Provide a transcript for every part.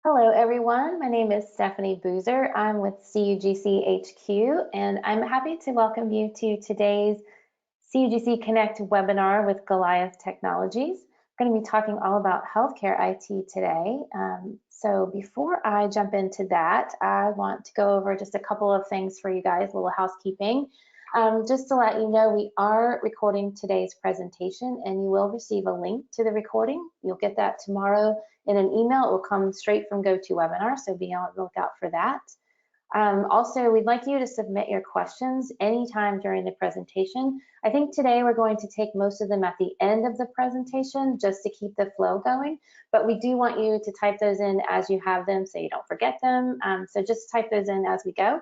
Hello, everyone. My name is Stephanie Boozer. I'm with CUGC HQ, and I'm happy to welcome you to today's CUGC Connect webinar with Goliath Technologies. We're going to be talking all about healthcare IT today. So before I jump into that, I want to go over just a couple of things for you guys, a little housekeeping. Just to let you know, we are recording today's presentation, and you will receive a link to the recording. You'll get that tomorrow in an email. It will come straight from GoToWebinar, so be on the lookout for that. Also, we'd like you to submit your questions anytime during the presentation. I think today we're going to take most of them at the end of the presentation just to keep the flow going, but we do want you to type those in as you have them so you don't forget them. So just type those in as we go.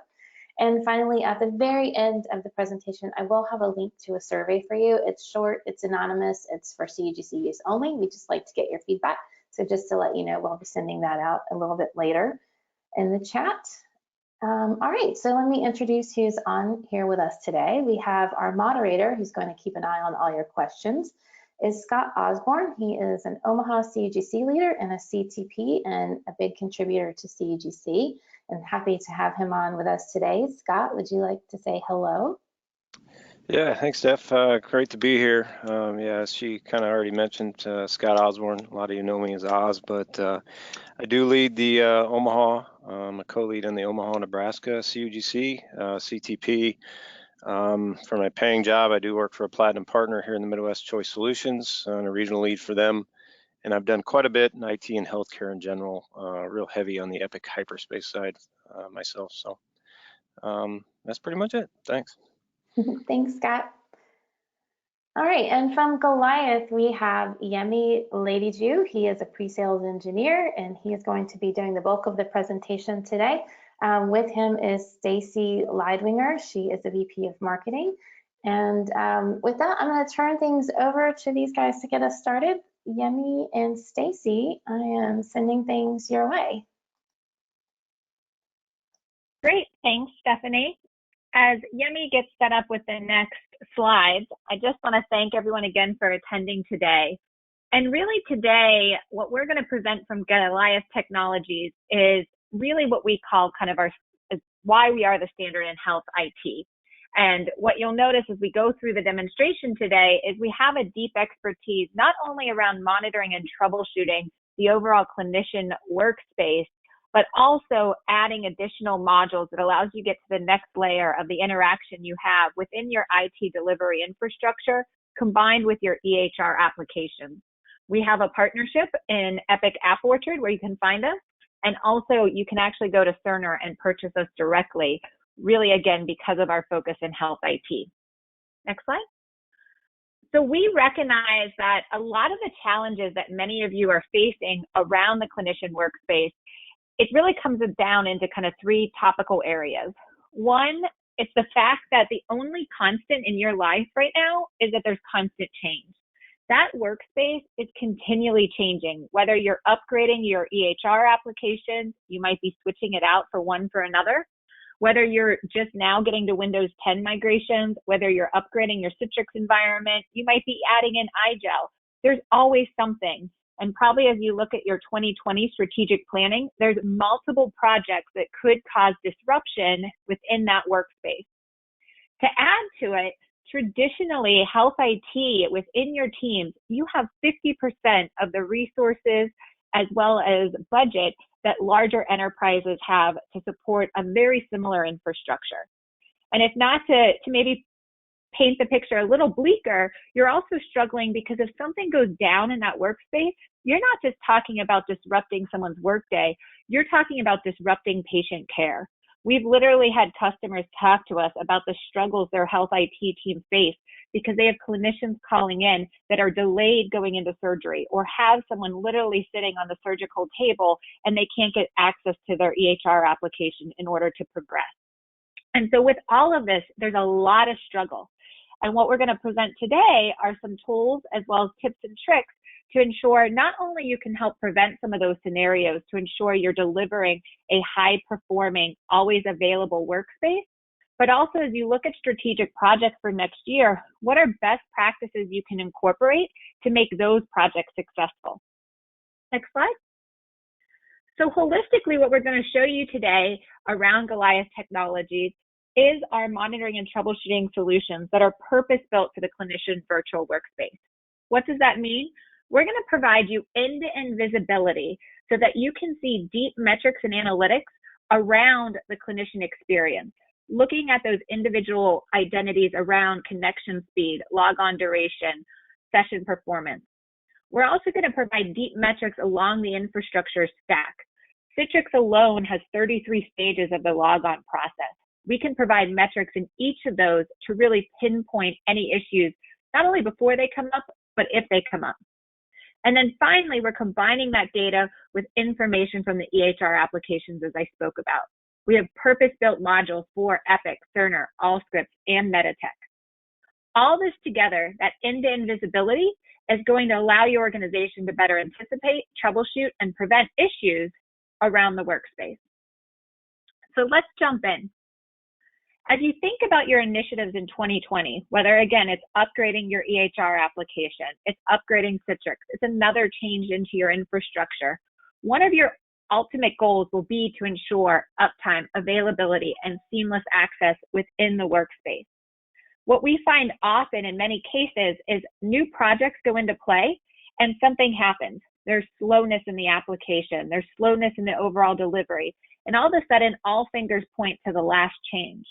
And finally, at the very end of the presentation, I will have a link to a survey for you. It's short, it's anonymous, it's for CUGC use only. We just like to get your feedback. So just to let you know, we'll be sending that out a little bit later in the chat. All right, so let me introduce who's on here with us today. We have our moderator, who's going to keep an eye on all your questions, is Scott Osborne. He is an Omaha CUGC leader and a CTP and a big contributor to CUGC. And happy to have him on with us today. Scott, would you like to say hello? Yeah, thanks, Steph. Great to be here. Yeah, as she kind of already mentioned, Scott Osborne. A lot of you know me as Oz, but I do lead the Omaha. I'm a co-lead in the Omaha, Nebraska CUGC, CTP. For my paying job, I do work for a platinum partner here in the Midwest Choice Solutions. I'm a regional lead for them. And I've done quite a bit in IT and healthcare in general, real heavy on the Epic hyperspace side myself. So that's pretty much it. Thanks. Thanks, Scott. All right, and from Goliath, we have Yemi Lediju. He is a pre-sales engineer, and he is going to be doing the bulk of the presentation today. With him is Stacy Leidwinger. She is the VP of Marketing. And with that, I'm going to turn things over to these guys to get us started. Yemi and Stacy, I am sending things your way. Great, thanks, Stephanie. As Yemi gets set up with the next slides, I just want to thank everyone again for attending today. And really today, what we're going to present from Goliath Technologies is really what we call kind of why we are the standard in health IT. And what you'll notice as we go through the demonstration today is we have a deep expertise, not only around monitoring and troubleshooting the overall clinician workspace, but also adding additional modules that allows you to get to the next layer of the interaction you have within your IT delivery infrastructure combined with your EHR applications. We have a partnership in Epic App Orchard where you can find us, and also you can actually go to Cerner and purchase us directly, really again because of our focus in health IT. Next slide. So we recognize that a lot of the challenges that many of you are facing around the clinician workspace, it really comes down into kind of three topical areas. One, it's the fact that the only constant in your life right now is that there's constant change. That workspace is continually changing. Whether you're upgrading your EHR applications, you might be switching it out for one for another. Whether you're just now getting to Windows 10 migrations, whether you're upgrading your Citrix environment, you might be adding in iGel. There's always something. And probably as you look at your 2020 strategic planning, there's multiple projects that could cause disruption within that workspace. To add to it, traditionally, health IT within your teams, you have 50% of the resources as well as budget that larger enterprises have to support a very similar infrastructure. And if not to maybe paint the picture a little bleaker, you're also struggling because if something goes down in that workspace, you're not just talking about disrupting someone's workday, you're talking about disrupting patient care. We've literally had customers talk to us about the struggles their health IT teams face because they have clinicians calling in that are delayed going into surgery or have someone literally sitting on the surgical table and they can't get access to their EHR application in order to progress. And so with all of this, there's a lot of struggle. And what we're going to present today are some tools as well as tips and tricks to ensure not only you can help prevent some of those scenarios to ensure you're delivering a high performing, always available workspace, but also as you look at strategic projects for next year, what are best practices you can incorporate to make those projects successful? Next slide. So holistically, what we're going to show you today around Goliath Technologies is our monitoring and troubleshooting solutions that are purpose-built for the clinician virtual workspace. What does that mean? We're going to provide you end-to-end visibility so that you can see deep metrics and analytics around the clinician experience, looking at those individual identities around connection speed, logon duration, session performance. We're also going to provide deep metrics along the infrastructure stack. Citrix alone has 33 stages of the logon process. We can provide metrics in each of those to really pinpoint any issues, not only before they come up, but if they come up. And then finally, we're combining that data with information from the EHR applications as I spoke about. We have purpose-built modules for Epic, Cerner, Allscripts, and MEDITECH. All this together, that end-to-end visibility, is going to allow your organization to better anticipate, troubleshoot, and prevent issues around the workspace. So let's jump in. As you think about your initiatives in 2020, whether again, it's upgrading your EHR application, it's upgrading Citrix, it's another change into your infrastructure, one of your ultimate goals will be to ensure uptime, availability, and seamless access within the workspace. What we find often in many cases is new projects go into play and something happens. There's slowness in the application, there's slowness in the overall delivery, and all of a sudden, all fingers point to the last change.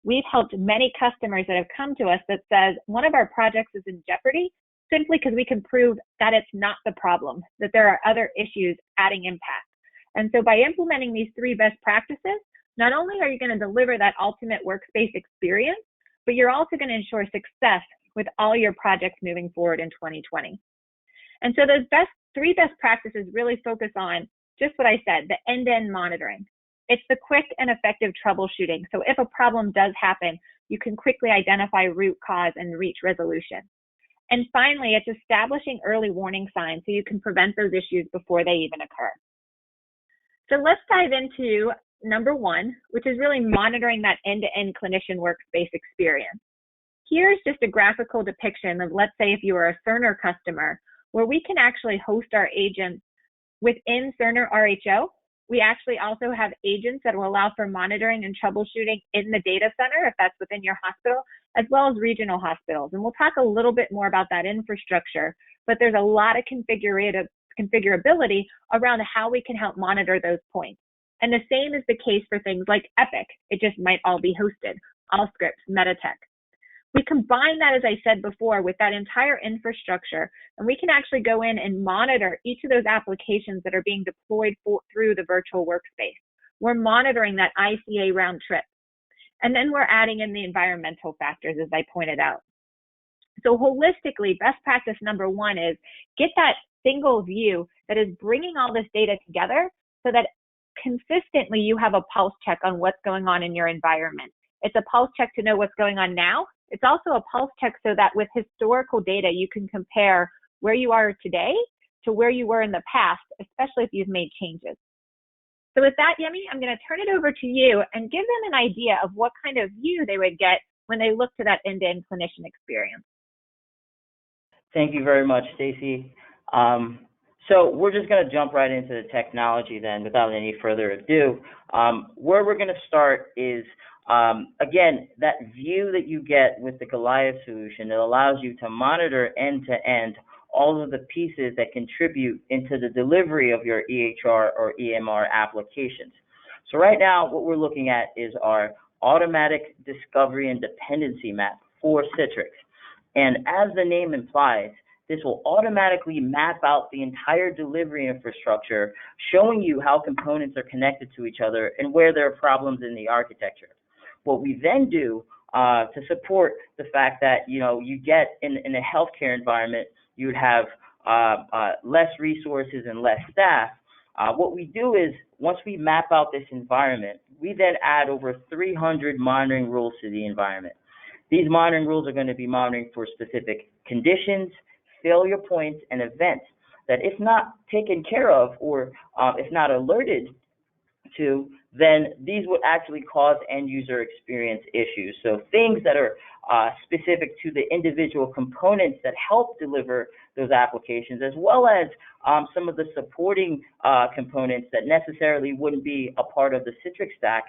We've helped many customers that have come to us that says one of our projects is in jeopardy simply because we can prove that it's not the problem, that there are other issues adding impact. And so by implementing these 3 best practices, not only are you going to deliver that ultimate workspace experience, but you're also going to ensure success with all your projects moving forward in 2020. And so those 3 best practices really focus on just what I said, the end-to-end monitoring. It's the quick and effective troubleshooting. So if a problem does happen, you can quickly identify root cause and reach resolution. And finally, it's establishing early warning signs so you can prevent those issues before they even occur. So let's dive into number 1, which is really monitoring that end-to-end clinician workspace experience. Here's just a graphical depiction of, let's say if you are a Cerner customer, where we can actually host our agents within Cerner RHO. We actually also have agents that will allow for monitoring and troubleshooting in the data center, if that's within your hospital, as well as regional hospitals. And we'll talk a little bit more about that infrastructure, but there's a lot of configurability around how we can help monitor those points. And the same is the case for things like Epic. It just might all be hosted, Allscripts, MEDITECH. We combine that, as I said before, with that entire infrastructure, and we can actually go in and monitor each of those applications that are being deployed through the virtual workspace. We're monitoring that ICA round trip. And then we're adding in the environmental factors, as I pointed out. So holistically, best practice number 1 is get that single view that is bringing all this data together so that consistently you have a pulse check on what's going on in your environment. It's a pulse check to know what's going on now. It's also a pulse check so that with historical data, you can compare where you are today to where you were in the past, especially if you've made changes. So with that, Yemi, I'm going to turn it over to you and give them an idea of what kind of view they would get when they look to that end-to-end clinician experience. Thank you very much, Stacy. So we're just going to jump right into the technology then without any further ado. Where we're going to start is, again, that view that you get with the Goliath solution that allows you to monitor end-to-end all of the pieces that contribute into the delivery of your EHR or EMR applications. So right now, what we're looking at is our automatic discovery and dependency map for Citrix. And as the name implies, this will automatically map out the entire delivery infrastructure, showing you how components are connected to each other and where there are problems in the architecture. What we then do to support the fact that, you get in a healthcare environment, you would have less resources and less staff. What we do is, once we map out this environment, we then add over 300 monitoring rules to the environment. These monitoring rules are going to be monitoring for specific conditions, failure points, and events that if not taken care of or if not alerted to, then these would actually cause end user experience issues. So things that are specific to the individual components that help deliver the those applications, as well as some of the supporting components that necessarily wouldn't be a part of the Citrix stack.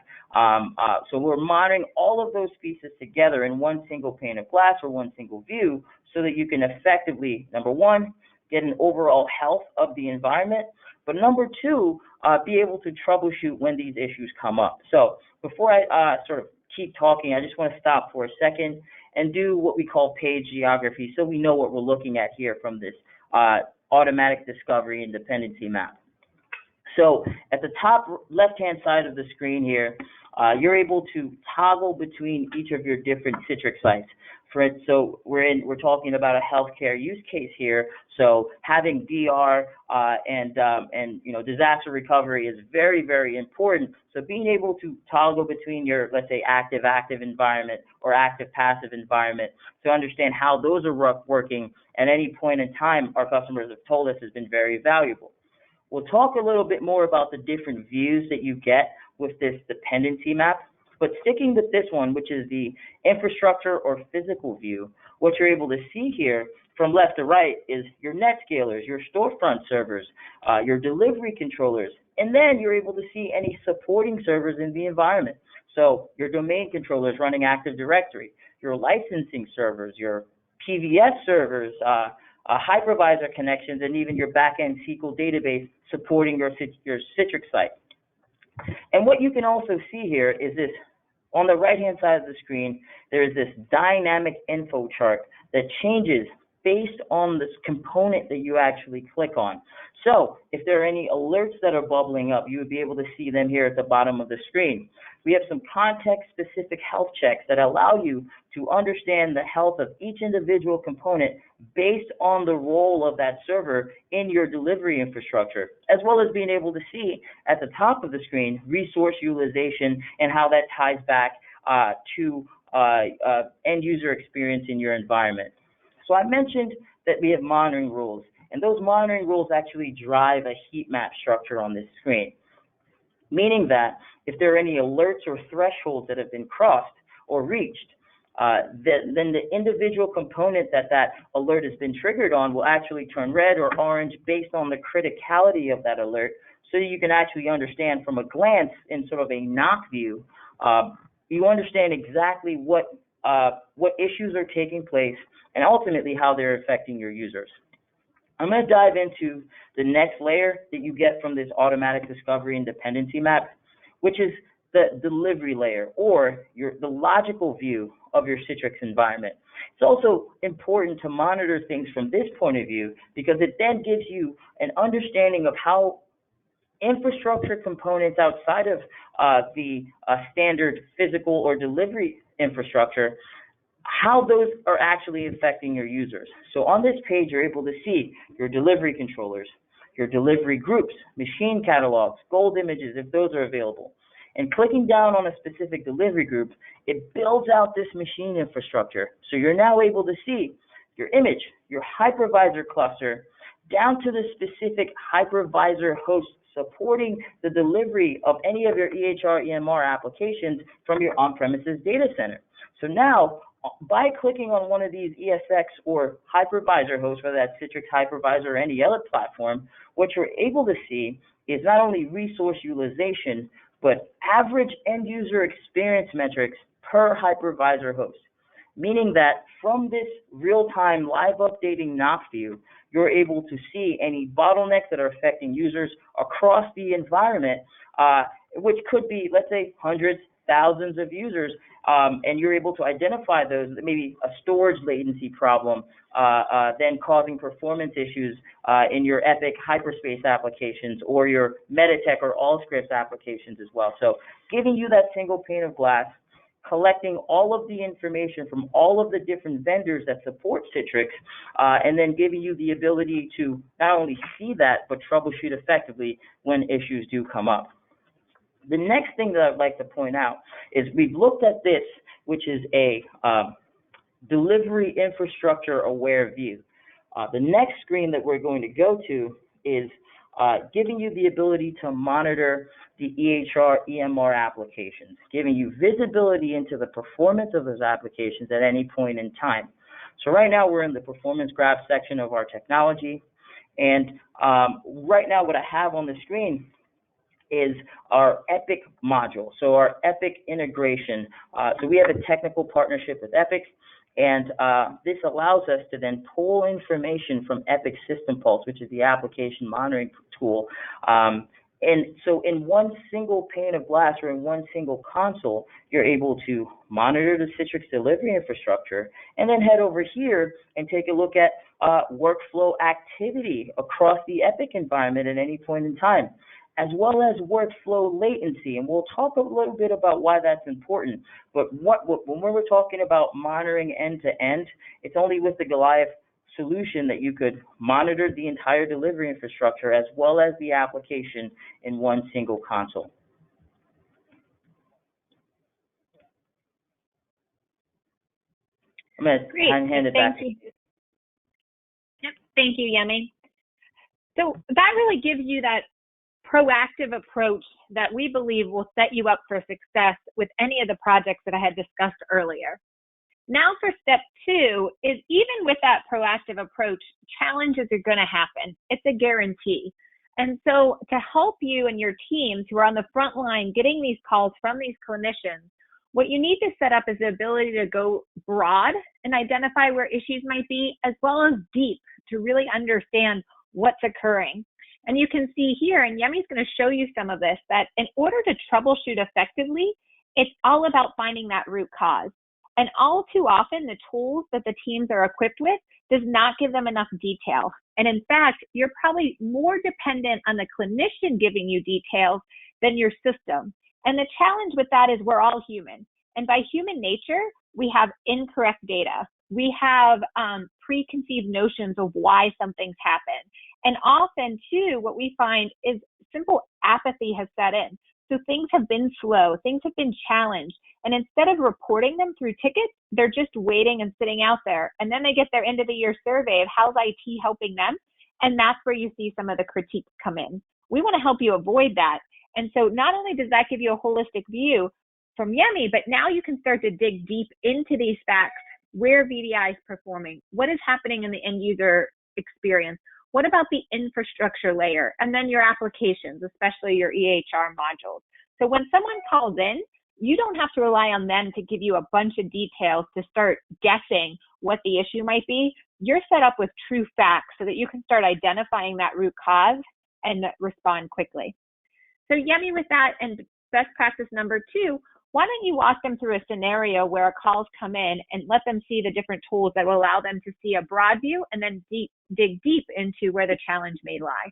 So we're monitoring all of those pieces together in one single pane of glass or one single view so that you can effectively, number one, get an overall health of the environment, but number two, be able to troubleshoot when these issues come up. So before I sort of keep talking, I just want to stop for a second and do what we call page geography so we know what we're looking at here from this automatic discovery and dependency map. So at the top left-hand side of the screen here, you're able to toggle between each of your different Citrix sites. So we're talking about a healthcare use case here. So having DR and disaster recovery is very, very important. So being able to toggle between your, let's say, active environment or active passive environment to understand how those are working at any point in time, our customers have told us has been very valuable. We'll talk a little bit more about the different views that you get with this dependency map. But sticking with this one, which is the infrastructure or physical view, what you're able to see here from left to right is your NetScalers, your storefront servers, your delivery controllers, and then you're able to see any supporting servers in the environment. So your domain controllers running Active Directory, your licensing servers, your PVS servers, hypervisor connections, and even your backend SQL database supporting your Citrix site. And what you can also see here is this. On the right-hand side of the screen, there is this dynamic info chart that changes based on this component that you actually click on. So if there are any alerts that are bubbling up, you would be able to see them here at the bottom of the screen. We have some context-specific health checks that allow you to understand the health of each individual component based on the role of that server in your delivery infrastructure, as well as being able to see at the top of the screen resource utilization and how that ties back to end user experience in your environment. So I mentioned that we have monitoring rules, and those monitoring rules actually drive a heat map structure on this screen, meaning that if there are any alerts or thresholds that have been crossed or reached, then the individual component that alert has been triggered on will actually turn red or orange based on the criticality of that alert, so you can actually understand from a glance in sort of a knock view, you understand exactly what issues are taking place and ultimately how they're affecting your users. I'm going to dive into the next layer that you get from this automatic discovery and dependency map, which is the delivery layer, or the logical view of your Citrix environment. It's also important to monitor things from this point of view because it then gives you an understanding of how infrastructure components outside of the standard physical or delivery infrastructure, how those are actually affecting your users. So on this page, you're able to see your delivery controllers, your delivery groups, machine catalogs, gold images, if those are available. And clicking down on a specific delivery group, it builds out this machine infrastructure. So you're now able to see your image, your hypervisor cluster, down to the specific hypervisor host supporting the delivery of any of your EHR, EMR applications from your on-premises data center. So now, by clicking on one of these ESX or hypervisor hosts, whether that's Citrix Hypervisor or any other platform, what you're able to see is not only resource utilization, but average end user experience metrics per hypervisor host, meaning that from this real-time live updating knock view, you're able to see any bottlenecks that are affecting users across the environment, which could be, let's say, hundreds, thousands of users, and you're able to identify those, maybe a storage latency problem, then causing performance issues in your Epic Hyperspace applications or your MEDITECH or Allscripts applications as well. So giving you that single pane of glass, collecting all of the information from all of the different vendors that support Citrix, and then giving you the ability to not only see that, but troubleshoot effectively when issues do come up. The next thing that I'd like to point out is we've looked at this, which is a delivery infrastructure aware view. The next screen that we're going to go to is giving you the ability to monitor the EHR, EMR applications, giving you visibility into the performance of those applications at any point in time. So right now we're in the performance graph section of our technology. And right now what I have on the screen is our Epic module, so our Epic integration. So we have a technical partnership with Epic, and this allows us to then pull information from Epic System Pulse, which is the application monitoring tool. And so in one single pane of glass or in one single console, you're able to monitor the Citrix delivery infrastructure and then head over here and take a look at workflow activity across the Epic environment at any point in time, as well as workflow latency. And we'll talk a little bit about why that's important. But when we're talking about monitoring end to end, it's only with the Goliath solution that you could monitor the entire delivery infrastructure as well as the application in one single console. I'm going to hand it back to you. Yep. Thank you, Yemi. So that really gives you that proactive approach that we believe will set you up for success with any of the projects that I had discussed earlier. Now for step 2 is, even with that proactive approach, challenges are going to happen. It's a guarantee. And so to help you and your teams who are on the front line getting these calls from these clinicians, what you need to set up is the ability to go broad and identify where issues might be, as well as deep to really understand what's occurring. And you can see here, and Yemi's going to show you some of this, that in order to troubleshoot effectively, it's all about finding that root cause. And all too often, the tools that the teams are equipped with does not give them enough detail. And in fact, you're probably more dependent on the clinician giving you details than your system. And the challenge with that is we're all human. And by human nature, we have incorrect data. We have preconceived notions of why something's happened. And often, too, what we find is simple apathy has set in. So things have been slow, things have been challenged. And instead of reporting them through tickets, they're just waiting and sitting out there. And then they get their end of the year survey of how's IT helping them. And that's where you see some of the critiques come in. We want to help you avoid that. And so not only does that give you a holistic view from Yemi, but now you can start to dig deep into these facts. Where VDI is performing, what is happening in the end user experience, what about the infrastructure layer, and then your applications, especially your EHR modules. So when someone calls in, you don't have to rely on them to give you a bunch of details to start guessing what the issue might be. You're set up with true facts so that you can start identifying that root cause and respond quickly. So Yemi, with that, and best practice number 2, why don't you walk them through a scenario where calls come in and let them see the different tools that will allow them to see a broad view and then dig deep into where the challenge may lie.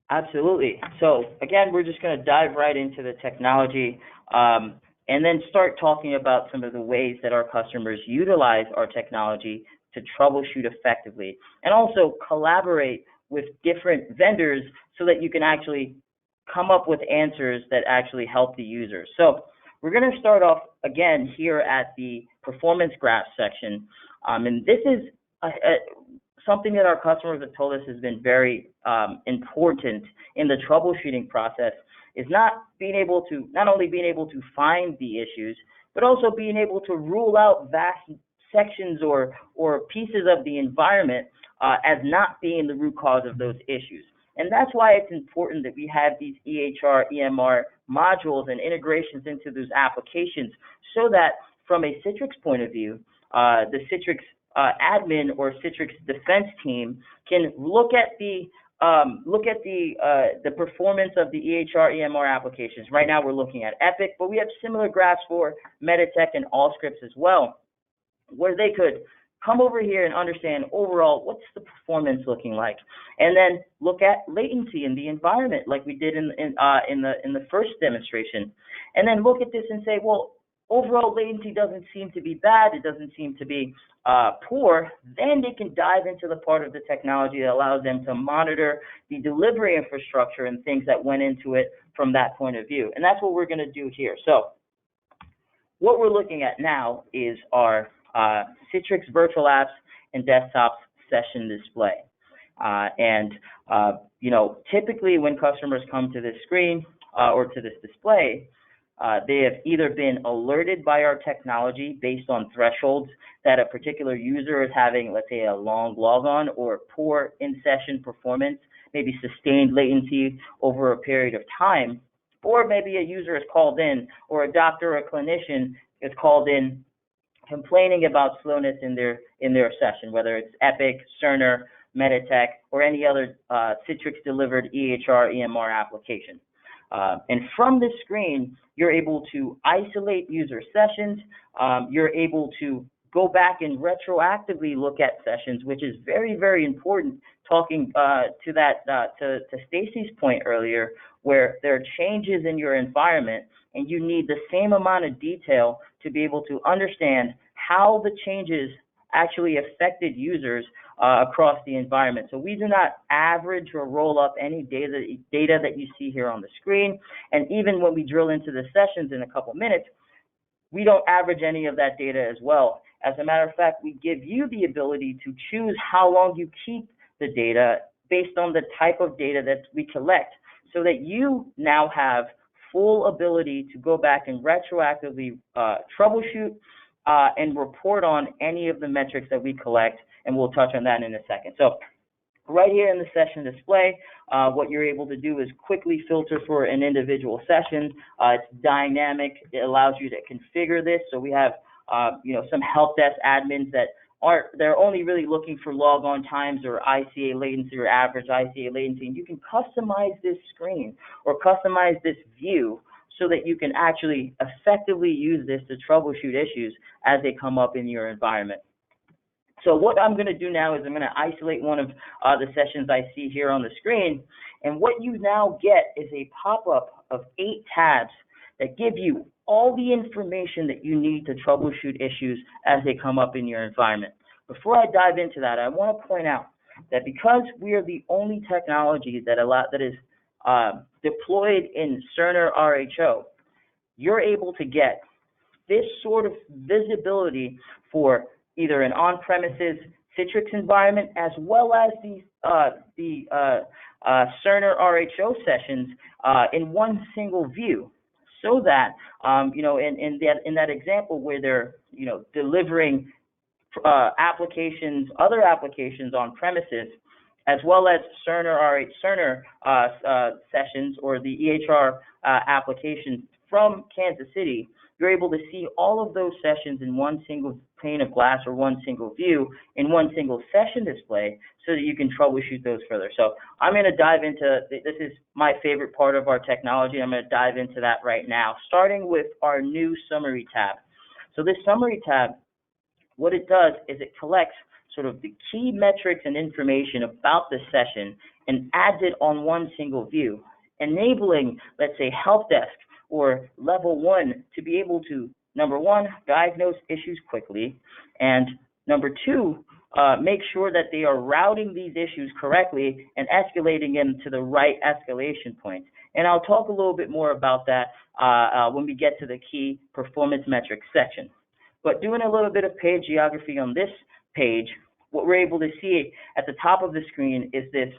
Absolutely. So again, we're just going to dive right into the technology and then start talking about some of the ways that our customers utilize our technology to troubleshoot effectively, and also collaborate with different vendors so that you can actually come up with answers that actually help the user. So we're going to start off again here at the performance graph section. And this is something that our customers have told us has been very important in the troubleshooting process, is not only being able to find the issues, but also being able to rule out vast sections or pieces of the environment as not being the root cause of those issues. And that's why it's important that we have these EHR, EMR modules and integrations into those applications, so that from a Citrix point of view, the Citrix admin or Citrix defense team can look at the performance of the EHR, EMR applications. Right now we're looking at Epic, but we have similar graphs for MEDITECH and Allscripts as well, where they could come over here and understand overall what's the performance looking like, and then look at latency in the environment like we did in the first demonstration, and then look at this and say, well, overall latency doesn't seem to be bad, it doesn't seem to be poor. Then they can dive into the part of the technology that allows them to monitor the delivery infrastructure and things that went into it from that point of view. And that's what we're going to do here. So what we're looking at now is our Citrix virtual apps and desktops session display. You know, typically when customers come to this screen or to this display, They have either been alerted by our technology based on thresholds that a particular user is having, let's say, a long logon or poor in-session performance, maybe sustained latency over a period of time, or maybe a user is called in, or a doctor or a clinician is called in complaining about slowness in their session, whether it's Epic, Cerner, MEDITECH, or any other Citrix-delivered EHR, EMR application. And from this screen, you're able to isolate user sessions. You're able to go back and retroactively look at sessions, which is very, very important. Talking to Stacy's point earlier, where there are changes in your environment, and you need the same amount of detail to be able to understand how the changes actually affected users across the environment. So we do not average or roll up any data that you see here on the screen. And even when we drill into the sessions in a couple minutes, we don't average any of that data as well. As a matter of fact, we give you the ability to choose how long you keep the data based on the type of data that we collect, so that you now have full ability to go back and retroactively troubleshoot and report on any of the metrics that we collect, and we'll touch on that in a second. So right here in the session display, what you're able to do is quickly filter for an individual session. It's dynamic. It allows you to configure this. So we have some help desk admins that they're only really looking for logon times or ICA latency or average ICA latency, and you can customize this screen or customize this view so that you can actually effectively use this to troubleshoot issues as they come up in your environment. So what I'm going to do now is I'm going to isolate one of the sessions I see here on the screen, and what you now get is a pop-up of 8 tabs that give you all the information that you need to troubleshoot issues as they come up in your environment. Before I dive into that, I want to point out that because we are the only technology that is deployed in Cerner RHO, you're able to get this sort of visibility for either an on-premises Citrix environment as well as the Cerner RHO sessions in one single view. So that in that example where they're delivering other applications on premises, as well as Cerner sessions or the EHR applications from Kansas City, you're able to see all of those sessions in one single pane of glass or one single view in one single session display, so that you can troubleshoot those further. So I'm going to dive into, this is my favorite part of our technology. I'm going to dive into that right now, starting with our new summary tab. So this summary tab, what it does is it collects sort of the key metrics and information about the session and adds it on one single view, enabling, let's say, help desk or level 1 to be able to, number 1, diagnose issues quickly, and number 2, make sure that they are routing these issues correctly and escalating them to the right escalation point. And I'll talk a little bit more about that when we get to the key performance metrics section. But doing a little bit of page geography on this page, what we're able to see at the top of the screen is this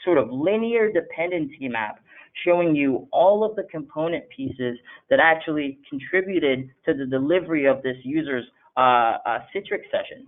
sort of linear dependency map showing you all of the component pieces that actually contributed to the delivery of this user's Citrix session.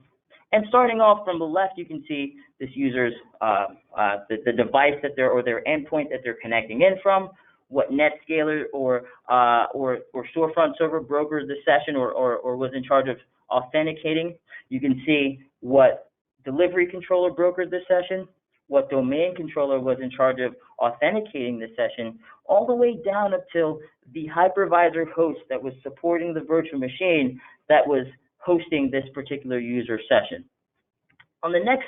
And starting off from the left, you can see this user's the device that or their endpoint that they're connecting in from, what NetScaler or storefront server brokered the session or was in charge of authenticating. You can see what delivery controller brokered the session, what domain controller was in charge of authenticating the session, all the way down until the hypervisor host that was supporting the virtual machine that was hosting this particular user session. On the next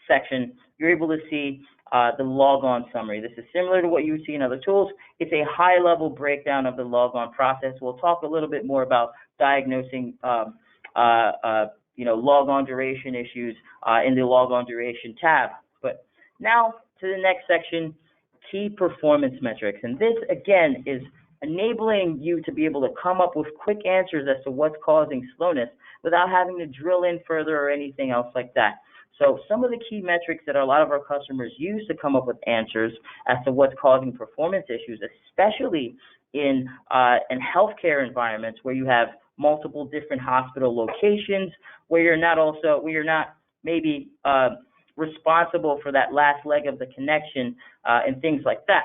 section, you're able to see the logon summary. This is similar to what you see in other tools. It's a high-level breakdown of the logon process. We'll talk a little bit more about diagnosing logon duration issues in the logon duration tab. But now to the next section, key performance metrics. And this, again, is enabling you to be able to come up with quick answers as to what's causing slowness without having to drill in further or anything else like that. So some of the key metrics that a lot of our customers use to come up with answers as to what's causing performance issues, especially in healthcare environments where you have multiple different hospital locations, where you're not maybe responsible for that last leg of the connection and things like that.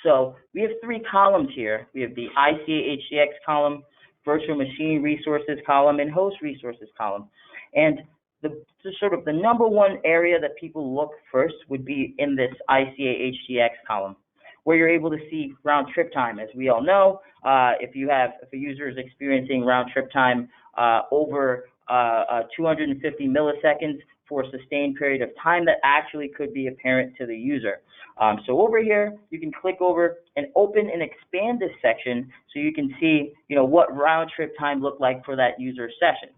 So we have 3 columns here. We have the ICA HDX column, virtual machine resources column, and host resources column. And the number one area that people look first would be in this ICA HDX column, where you're able to see round trip time. As we all know, if a user is experiencing round trip time over 250 milliseconds for a sustained period of time, that actually could be apparent to the user. So over here, you can click over and open and expand this section so you can see, what round trip time looked like for that user session.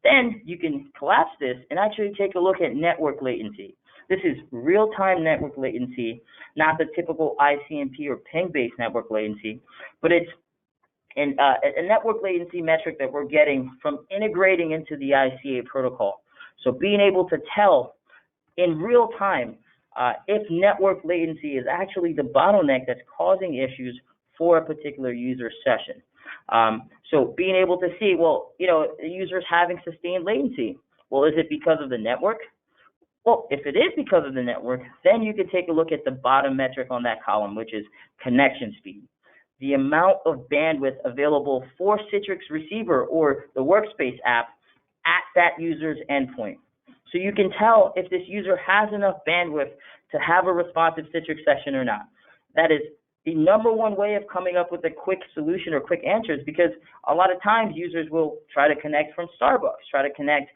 Then you can collapse this and actually take a look at network latency. This is real-time network latency, not the typical ICMP or ping-based network latency, but it's a network latency metric that we're getting from integrating into the ICA protocol. So being able to tell in real time if network latency is actually the bottleneck that's causing issues for a particular user session. So being able to see, well, the user's having sustained latency. Well, is it because of the network? Well, if it is because of the network, then you can take a look at the bottom metric on that column, which is connection speed. The amount of bandwidth available for Citrix receiver or the Workspace app at that user's endpoint. So you can tell if this user has enough bandwidth to have a responsive Citrix session or not. That is the number one way of coming up with a quick solution or quick answers, because a lot of times users will try to connect from Starbucks, try to connect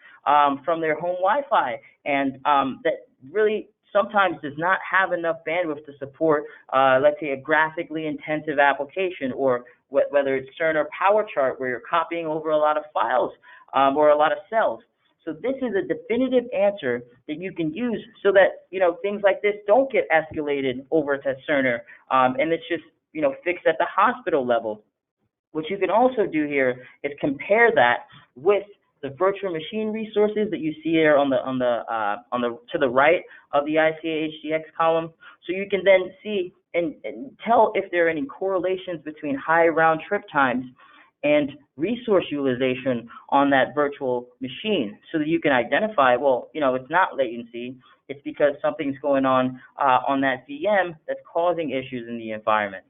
from their home Wi-Fi, and that really sometimes does not have enough bandwidth to support, let's say, a graphically intensive application, or whether it's Cerner Power Chart where you're copying over a lot of files or a lot of cells. So this is a definitive answer that you can use so that, things like this don't get escalated over to Cerner, and it's just, fixed at the hospital level. What you can also do here is compare that with the virtual machine resources that you see here to the right of the ICA HDX column. So you can then see and tell if there are any correlations between high round trip times and resource utilization on that virtual machine, so that you can identify, well, it's not latency, it's because something's going on that VM that's causing issues in the environment.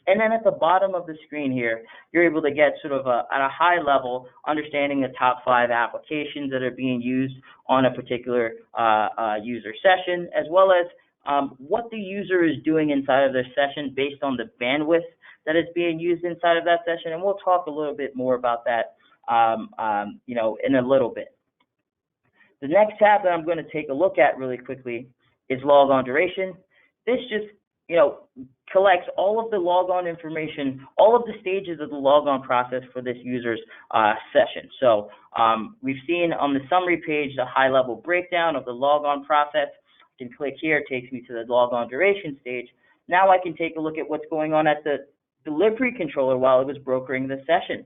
And then at the bottom of the screen here, you're able to get sort of at a high level understanding the top 5 applications that are being used on a particular user session, as well as what the user is doing inside of their session based on the bandwidth that is being used inside of that session. And we'll talk a little bit more about that, in a little bit. The next tab that I'm going to take a look at really quickly is logon duration. This just, collects all of the logon information, all of the stages of the logon process for this user's session. So we've seen on the summary page the high-level breakdown of the logon process. I can click here, it takes me to the logon duration stage. Now I can take a look at what's going on at the delivery controller while it was brokering the session.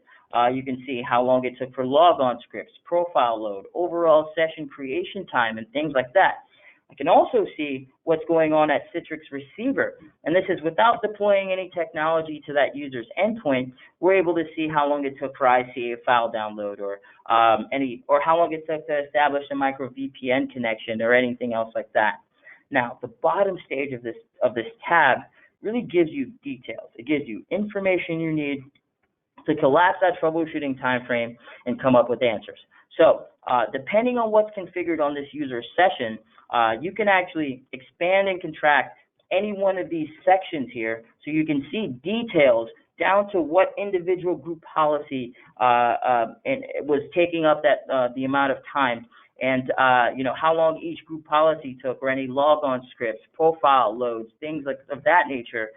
You can see how long it took for logon scripts, profile load, overall session creation time, and things like that. I can also see what's going on at Citrix receiver, and this is without deploying any technology to that user's endpoint. We're able to see how long it took for ICA file download, or how long it took to establish a micro VPN connection, or anything else like that. Now, the bottom stage of this tab really gives you details. It gives you information you need to collapse that troubleshooting time frame and come up with answers. So depending on what's configured on this user session, you can actually expand and contract any one of these sections here, so you can see details down to what individual group policy and it was taking up that the amount of time, and how long each group policy took, or any logon scripts, profile loads, things of that nature.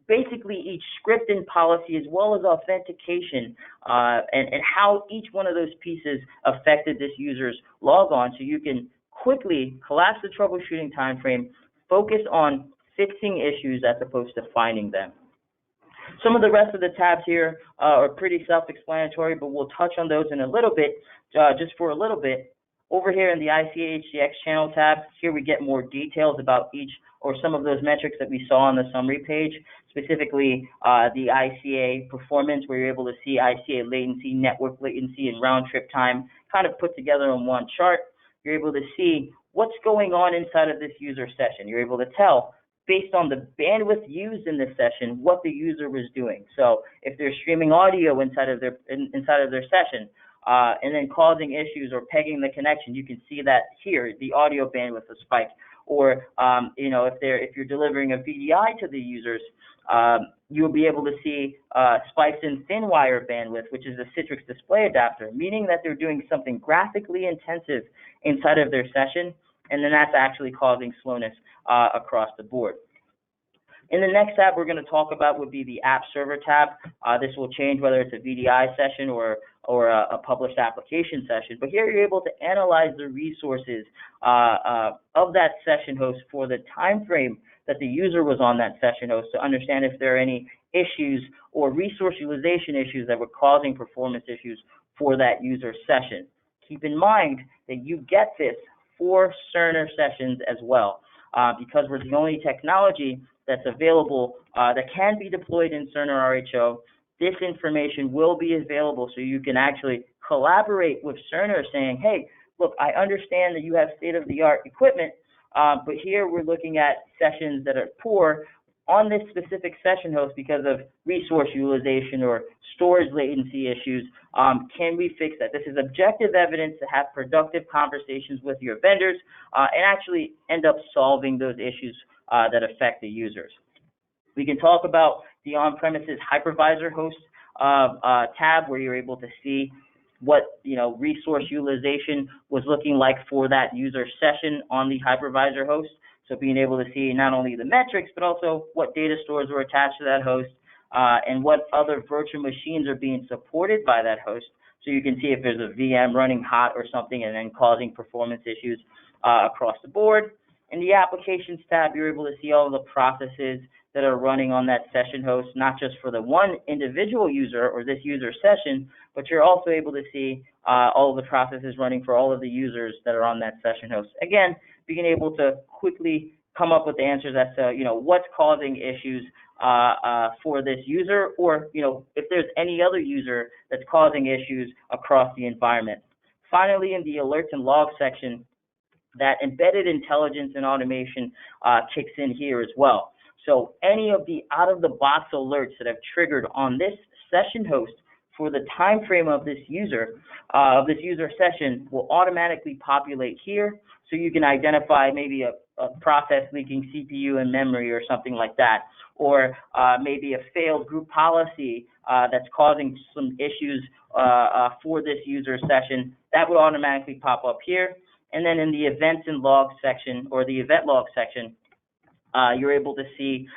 Basically each script and policy, as well as authentication, and how each one of those pieces affected this user's logon, so you can quickly collapse the troubleshooting time frame, focus on fixing issues as opposed to finding them. Some of the rest of the tabs here are pretty self-explanatory, but we'll touch on those in a little bit, just for a little bit. Over here in the ICA HDX channel tab, here we get more details about each or some of those metrics that we saw on the summary page, specifically the ICA performance, where you're able to see ICA latency, network latency, and round trip time kind of put together in one chart. You're able to see what's going on inside of this user session. You're able to tell, based on the bandwidth used in this session, what the user was doing. So if they're streaming audio inside of their session, and then causing issues or pegging the connection, you can see that here, the audio bandwidth will spike. Or you know, if you're delivering a VDI to the users, you'll be able to see spikes in thin wire bandwidth, which is a Citrix display adapter, meaning that they're doing something graphically intensive inside of their session, and then that's actually causing slowness across the board. In the next tab we're going to talk about would be the App Server tab. This will change whether it's a VDI session or a published application session. But here you're able to analyze the resources of that session host for the time frame that the user was on that session host to understand if there are any issues or resource utilization issues that were causing performance issues for that user session. Keep in mind that you get this for Cerner sessions as well, because we're the only technology that's available that can be deployed in Cerner RHO. This information will be available so you can actually collaborate with Cerner saying, hey, look, I understand that you have state-of-the-art equipment, but here we're looking at sessions that are poor on this specific session host because of resource utilization or storage latency issues. Can we fix that? This is objective evidence to have productive conversations with your vendors and actually end up solving those issues that affect the users. We can talk about the on-premises hypervisor host tab, where you're able to see what resource utilization was looking like for that user session on the hypervisor host. So being able to see not only the metrics, but also what data stores were attached to that host and what other virtual machines are being supported by that host. So you can see if there's a VM running hot or something and then causing performance issues across the board. In the Applications tab, you're able to see all of the processes that are running on that session host, not just for the one individual user or this user session, but you're also able to see all of the processes running for all of the users that are on that session host. Again, being able to quickly come up with answers as to what's causing issues for this user, or if there's any other user that's causing issues across the environment. Finally, in the Alerts and Logs section, that embedded intelligence and automation kicks in here as well. So any of the out-of-the-box alerts that have triggered on this session host for the time frame of this user session will automatically populate here, so you can identify maybe a process leaking CPU and memory or something like that, or maybe a failed group policy that's causing some issues for this user session. That would automatically pop up here. And then in the Events and Logs section, or the Event Log section, you're able to see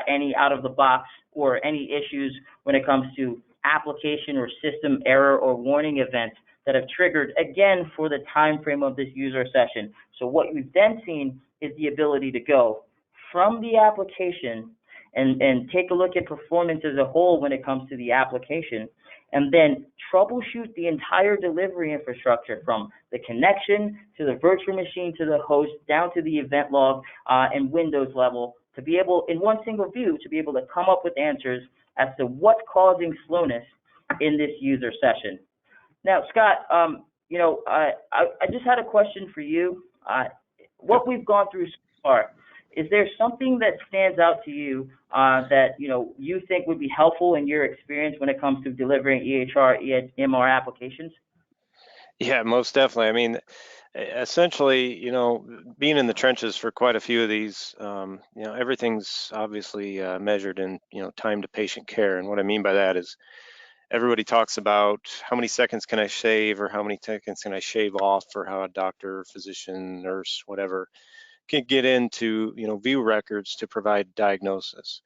any out-of-the-box or any issues when it comes to application or system error or warning events that have triggered, again, for the time frame of this user session. So what we've then seen is the ability to go from the application and take a look at performance as a whole when it comes to the application, and then troubleshoot the entire delivery infrastructure from the connection to the virtual machine to the host down to the event log and Windows level, to be able, in one single view, to be able to come up with answers as to what's causing slowness in this user session. Now, Scott, I just had a question for you. What we've gone through so far, is there something that stands out to you that you think would be helpful in your experience when it comes to delivering EHR, EMR applications? Yeah, most definitely. I mean, essentially, being in the trenches for quite a few of these, everything's obviously measured in, time to patient care. And what I mean by that is everybody talks about how many seconds can I save, or how many seconds can I shave off, for how a doctor, physician, nurse, whatever, can get into, view records to provide diagnosis.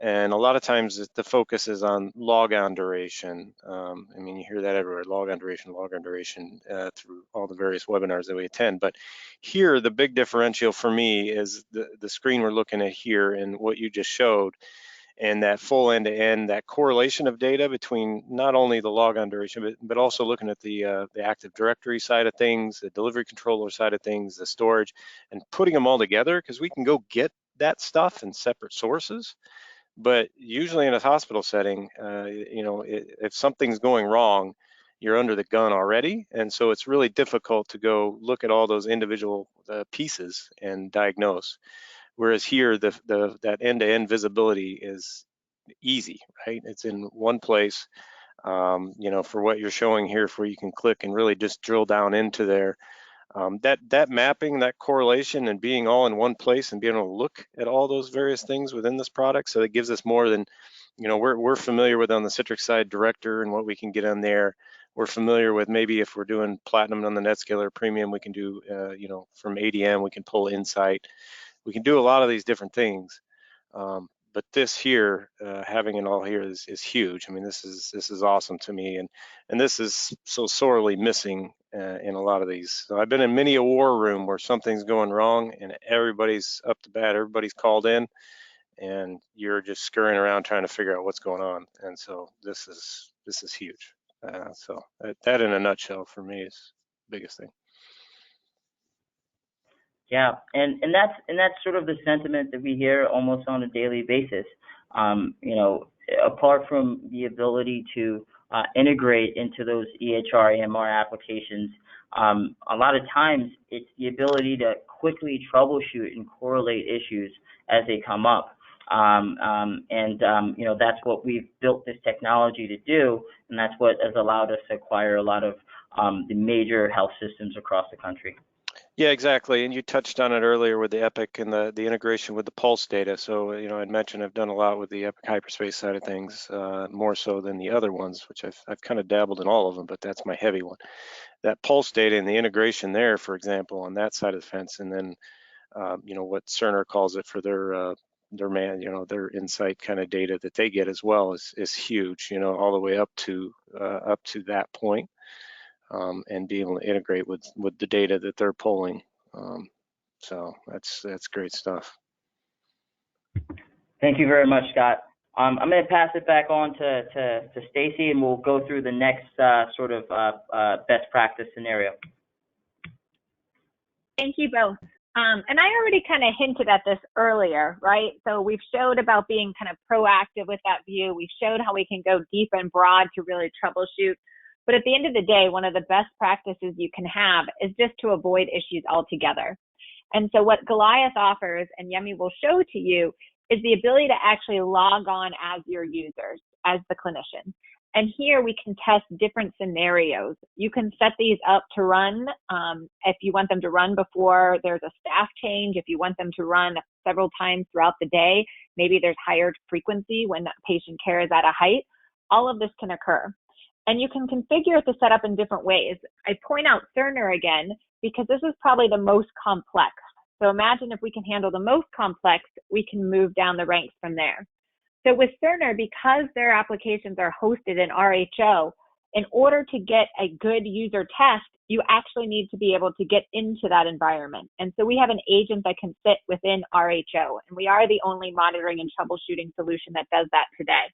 And a lot of times the focus is on logon duration. I mean, you hear that everywhere, logon duration through all the various webinars that we attend. But here, the big differential for me is the screen we're looking at here and what you just showed. and that full end-to-end, that correlation of data between not only the logon duration, but also looking at the Active Directory side of things, the delivery controller side of things, the storage, and putting them all together, because we can go get that stuff in separate sources. But usually in a hospital setting, if something's going wrong, you're under the gun already. And so it's really difficult to go look at all those individual pieces and diagnose. Whereas here, that end-to-end visibility is easy, right? It's in one place, for what you're showing here, where you can click and really just drill down into there. That mapping, that correlation, and being all in one place and being able to look at all those various things within this product, so it gives us more than, we're familiar with on the Citrix side, Director and what we can get on there. We're familiar with maybe if we're doing Platinum on the NetScaler Premium, we can do, from ADM, we can pull Insight. We can do a lot of these different things. But this here, having it all here is huge. I mean, this is awesome to me, and this is so sorely missing in a lot of these. So I've been in many a war room where something's going wrong and everybody's up to bat, everybody's called in, and you're just scurrying around trying to figure out what's going on. And so this is huge. So that in a nutshell for me is the biggest thing. Yeah, and that's sort of the sentiment that we hear almost on a daily basis. Apart from the ability to integrate into those EHR, EMR applications, a lot of times it's the ability to quickly troubleshoot and correlate issues as they come up. That's what we've built this technology to do, and that's what has allowed us to acquire a lot of the major health systems across the country. Yeah, exactly. And you touched on it earlier with the Epic and the integration with the Pulse data. So, I'd mentioned I've done a lot with the Epic Hyperspace side of things, more so than the other ones, which I've kind of dabbled in all of them, but that's my heavy one. That Pulse data and the integration there, for example, on that side of the fence, and then, what Cerner calls it for their insight kind of data that they get as well is huge, all the way up to that point. And be able to integrate with the data that they're pulling. So that's great stuff. Thank you very much, Scott. I'm going to pass it back on to Stacy, and we'll go through the next best practice scenario. Thank you both. And I already kind of hinted at this earlier, right? So we've showed about being kind of proactive with that view. We showed how we can go deep and broad to really troubleshoot. But at the end of the day, one of the best practices you can have is just to avoid issues altogether. And so what Goliath offers, and Yemi will show to you, is the ability to actually log on as your users, as the clinician. And here we can test different scenarios. You can set these up to run if you want them to run before there's a staff change, if you want them to run several times throughout the day, maybe there's higher frequency when patient care is at a height. All of this can occur. And you can configure it to set up in different ways. I point out Cerner again, because this is probably the most complex. So imagine if we can handle the most complex, we can move down the ranks from there. So with Cerner, because their applications are hosted in RHO, in order to get a good user test, you actually need to be able to get into that environment. And so we have an agent that can sit within RHO, and we are the only monitoring and troubleshooting solution that does that today.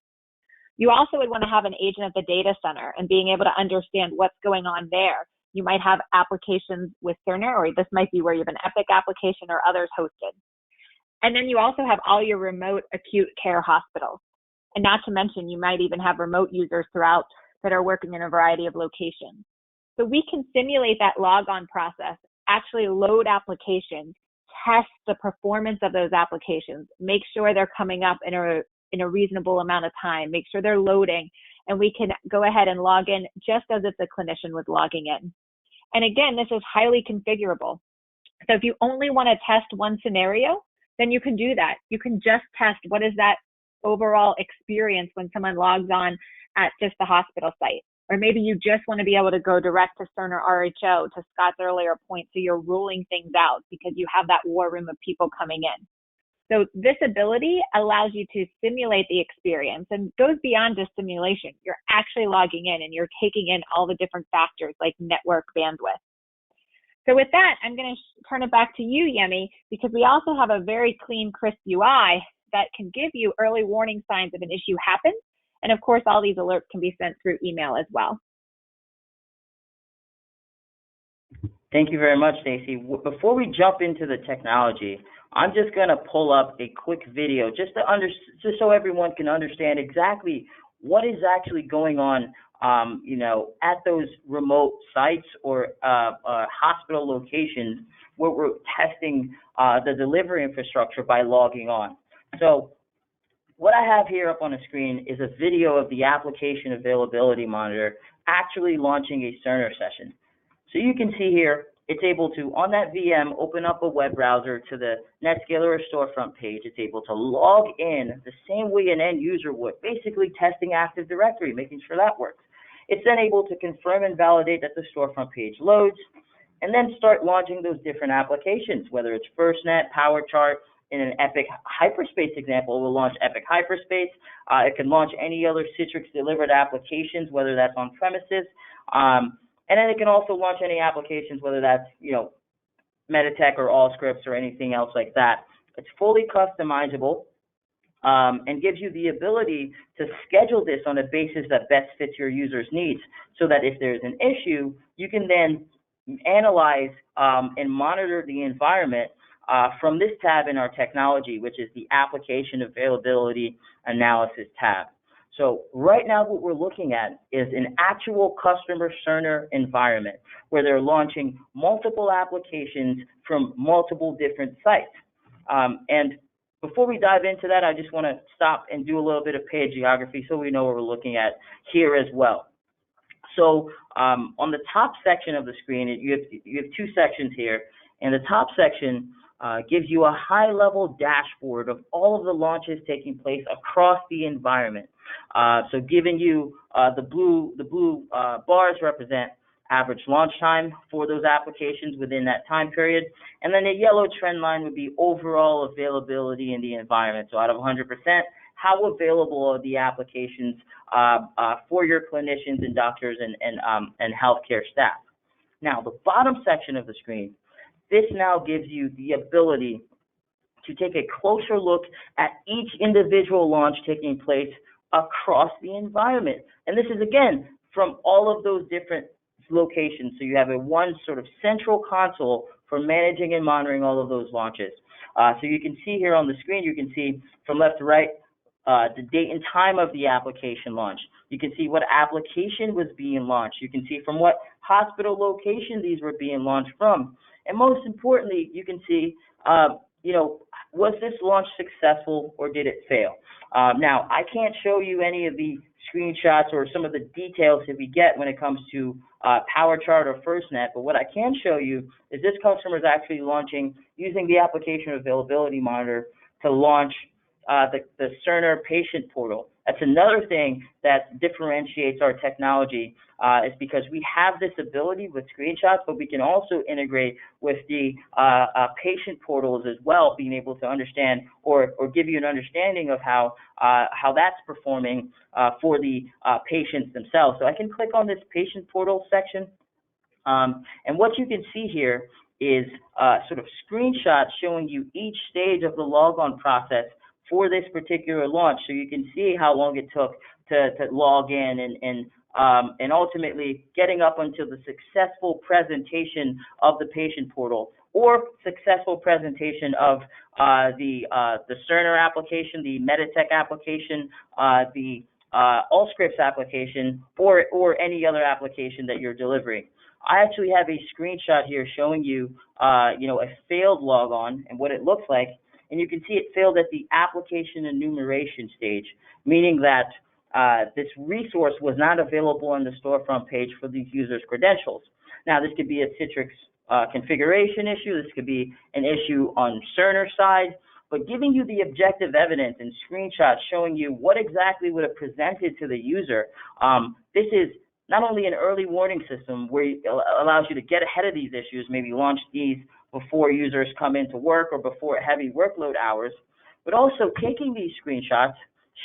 You also would want to have an agent at the data center and being able to understand what's going on there. You might have applications with Cerner, or this might be where you have an Epic application or others hosted. And then you also have all your remote acute care hospitals. And not to mention, you might even have remote users throughout that are working in a variety of locations. So we can simulate that logon process, actually load applications, test the performance of those applications, make sure they're coming up in a reasonable amount of time, make sure they're loading, and we can go ahead and log in just as if the clinician was logging in. And again, this is highly configurable. So if you only want to test one scenario, then you can do that. You can just test what is that overall experience when someone logs on at just the hospital site. Or maybe you just want to be able to go direct to Cerner RHO, to Scott's earlier point, so you're ruling things out because you have that war room of people coming in. So this ability allows you to simulate the experience and goes beyond just simulation. You're actually logging in and you're taking in all the different factors like network bandwidth. So with that, I'm going to turn it back to you, Yemi, because we also have a very clean, crisp UI that can give you early warning signs if an issue happens. And of course, all these alerts can be sent through email as well. Thank you very much, Stacy. Before we jump into the technology, I'm just going to pull up a quick video just so everyone can understand exactly what is actually going on, at those remote sites or hospital locations where we're testing the delivery infrastructure by logging on. So what I have here up on the screen is a video of the application availability monitor actually launching a Cerner session. So you can see here, it's able to, on that VM, open up a web browser to the NetScaler or storefront page. It's able to log in the same way an end user would, basically testing Active Directory, making sure that works. It's then able to confirm and validate that the storefront page loads, and then start launching those different applications, whether it's FirstNet, PowerChart. In an Epic Hyperspace example, it will launch Epic Hyperspace. It can launch any other Citrix delivered applications, whether that's on premises. And then it can also launch any applications, whether that's, MEDITECH or Allscripts or anything else like that. It's fully customizable and gives you the ability to schedule this on a basis that best fits your user's needs, so that if there's an issue, you can then analyze and monitor the environment from this tab in our technology, which is the Application Availability Analysis tab. So right now what we're looking at is an actual customer Cerner environment where they're launching multiple applications from multiple different sites. And before we dive into that, I just want to stop and do a little bit of page geography so we know what we're looking at here as well. So on the top section of the screen, you have two sections here, and the top section gives you a high-level dashboard of all of the launches taking place across the environment. So giving you the blue bars represent average launch time for those applications within that time period, and then the yellow trend line would be overall availability in the environment. So out of 100%, how available are the applications for your clinicians and doctors and healthcare staff. Now, the bottom section of the screen, this now gives you the ability to take a closer look at each individual launch taking place across the environment. And this is, again, from all of those different locations. So you have a one sort of central console for managing and monitoring all of those launches. So you can see here on the screen, you can see from left to right, the date and time of the application launch. You can see what application was being launched. You can see from what hospital location these were being launched from. And most importantly, you can see, was this launch successful or did it fail? Now, I can't show you any of the screenshots or some of the details that we get when it comes to PowerChart or FirstNet, but what I can show you is this customer is actually launching, using the application availability monitor to launch the Cerner patient portal. That's another thing that differentiates our technology is because we have this ability with screenshots, but we can also integrate with the patient portals as well, being able to understand or give you an understanding of how that's performing for the patients themselves. So I can click on this patient portal section, and what you can see here is sort of screenshots showing you each stage of the logon process for this particular launch, so you can see how long it took to log in and ultimately getting up until the successful presentation of the patient portal or successful presentation of the Cerner application, the MEDITECH application, the Allscripts application, or any other application that you're delivering. I actually have a screenshot here showing you, a failed logon and what it looks like. And you can see it failed at the application enumeration stage, meaning that this resource was not available on the storefront page for these users' credentials. Now, this could be a Citrix configuration issue. This could be an issue on Cerner's side. But giving you the objective evidence and screenshots showing you what exactly would have presented to the user, this is not only an early warning system where it allows you to get ahead of these issues, maybe launch these before users come into work or before heavy workload hours, but also taking these screenshots,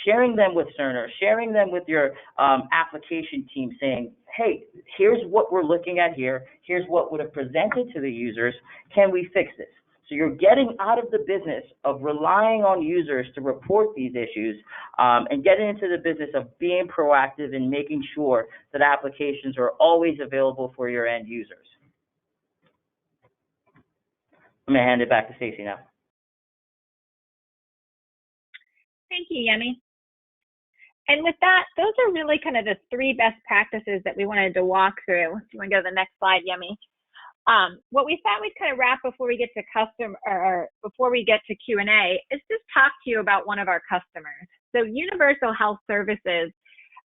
sharing them with Cerner, sharing them with your application team, saying, hey, here's what we're looking at here, here's what would have presented to the users, can we fix this? So you're getting out of the business of relying on users to report these issues and getting into the business of being proactive and making sure that applications are always available for your end users. I'm going to hand it back to Stacy now. Thank you, Yemi. And with that, those are really kind of the 3 best practices that we wanted to walk through. If you want to go to the next slide, Yemi. What we thought we'd kind of wrap before we get to before we get to Q&A is just talk to you about one of our customers. So Universal Health Services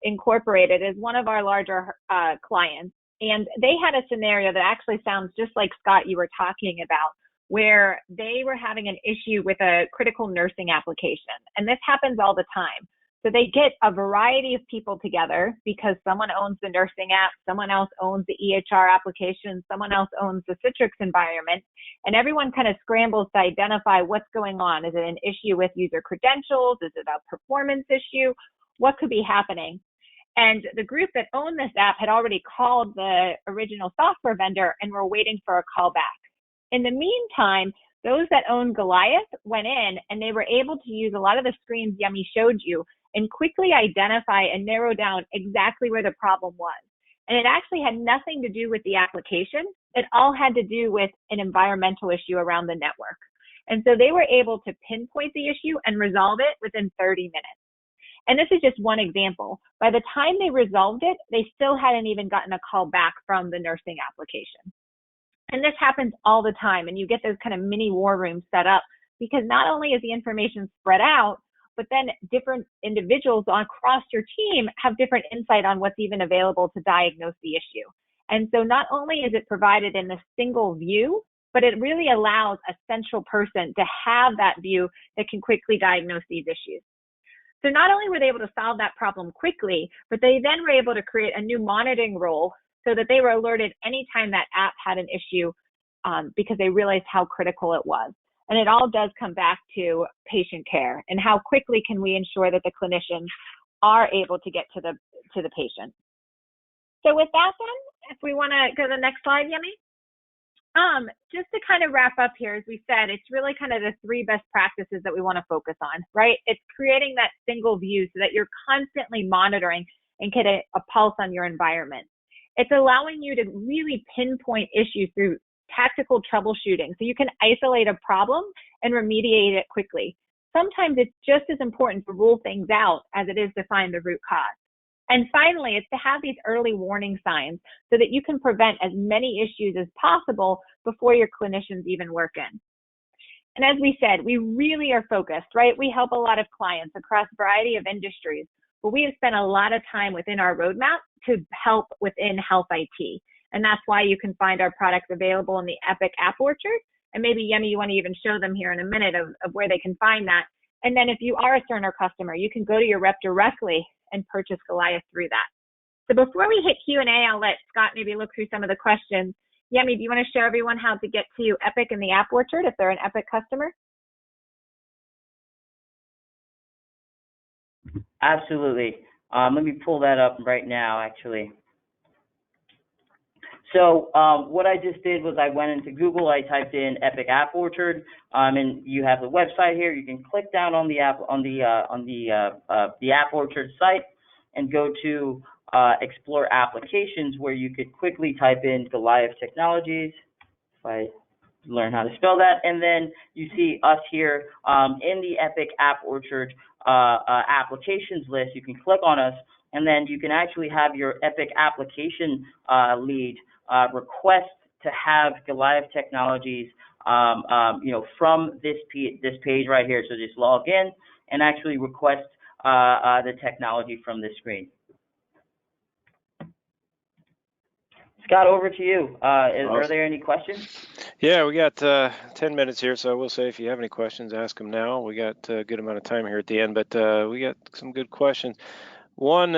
Incorporated is one of our larger clients, and they had a scenario that actually sounds just like, Scott, you were talking about, where they were having an issue with a critical nursing application. And this happens all the time. So they get a variety of people together because someone owns the nursing app, someone else owns the EHR application, someone else owns the Citrix environment, and everyone kind of scrambles to identify what's going on. Is it an issue with user credentials? Is it a performance issue? What could be happening? And the group that owned this app had already called the original software vendor and were waiting for a call back. In the meantime, those that owned Goliath went in and they were able to use a lot of the screens Yemi showed you and quickly identify and narrow down exactly where the problem was. And it actually had nothing to do with the application. It all had to do with an environmental issue around the network. And so they were able to pinpoint the issue and resolve it within 30 minutes. And this is just one example. By the time they resolved it, they still hadn't even gotten a call back from the nursing application. And this happens all the time. And you get those kind of mini war rooms set up because not only is the information spread out, but then different individuals across your team have different insight on what's even available to diagnose the issue. And so not only is it provided in a single view, but it really allows a central person to have that view that can quickly diagnose these issues. So not only were they able to solve that problem quickly, but they then were able to create a new monitoring role so that they were alerted anytime that app had an issue because they realized how critical it was. And it all does come back to patient care and how quickly can we ensure that the clinicians are able to get to the patient. So with that then, if we want to go to the next slide, Yemi. Just to kind of wrap up here, as we said, it's really kind of the 3 best practices that we want to focus on, right? It's creating that single view so that you're constantly monitoring and get a pulse on your environment. It's allowing you to really pinpoint issues through tactical troubleshooting so you can isolate a problem and remediate it quickly. Sometimes it's just as important to rule things out as it is to find the root cause. And finally, it's to have these early warning signs so that you can prevent as many issues as possible before your clinicians even work in. And as we said, we really are focused, right? We help a lot of clients across a variety of industries, but we have spent a lot of time within our roadmap to help within health IT. And that's why you can find our products available in the Epic App Orchard. And maybe, Yemi, you want to even show them here in a minute of where they can find that. And then if you are a Cerner customer, you can go to your rep directly and purchase Goliath through that. So before we hit Q&A, I'll let Scott maybe look through some of the questions. Yemi, do you want to show everyone how to get to Epic and the App Orchard if they're an Epic customer? Absolutely. Let me pull that up right now, actually. So what I just did was I went into Google, I typed in Epic App Orchard, and you have the website here. You can click down on the app the App Orchard site and go to Explore Applications, where you could quickly type in Goliath Technologies. If I learn how to spell that, and then you see us here in the Epic App Orchard applications list. You can click on us, and then you can actually have your Epic application lead request to have Goliath Technologies, from this page right here. So just log in and actually request the technology from this screen. Scott, over to you. Are there any questions? Yeah, we got 10 minutes here, so I will say if you have any questions, ask them now. We got a good amount of time here at the end, but we got some good questions. One,